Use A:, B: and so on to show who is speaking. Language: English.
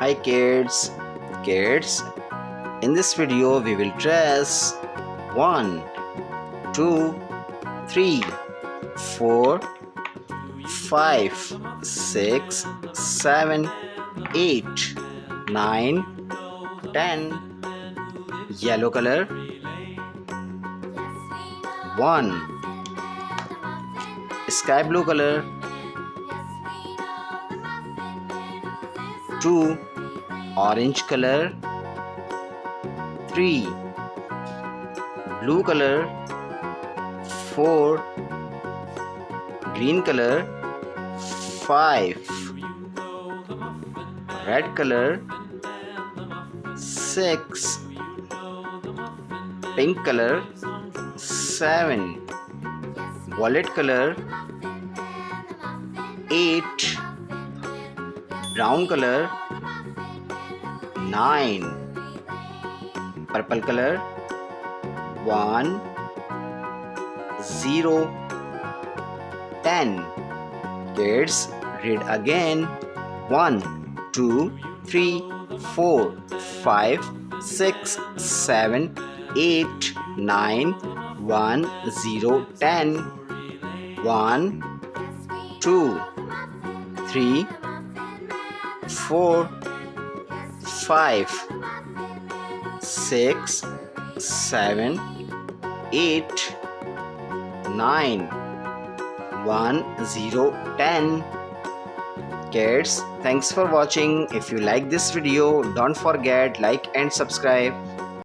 A: Hi kids. Kids, in this video we will trace 1, 2, 3, 4, 5, 6, 7, 8, 9, 10. Yellow color 1. Sky blue color 2. Orange color 3. Blue color 4. Green color 5. Red color 6. Pink color 7. Violet color 8. Brown color 9. Purple color 1, 0, 10. Kids, read again. 1, 2, 3, 4, 5, 6, 7, 8, 9, 1, 0, 10. 1, 2, 3, 4, 5, 6, 7, 8, 9, 1, 0, 10. Kids, thanks for watching. If you like this video, don't forget like and subscribe.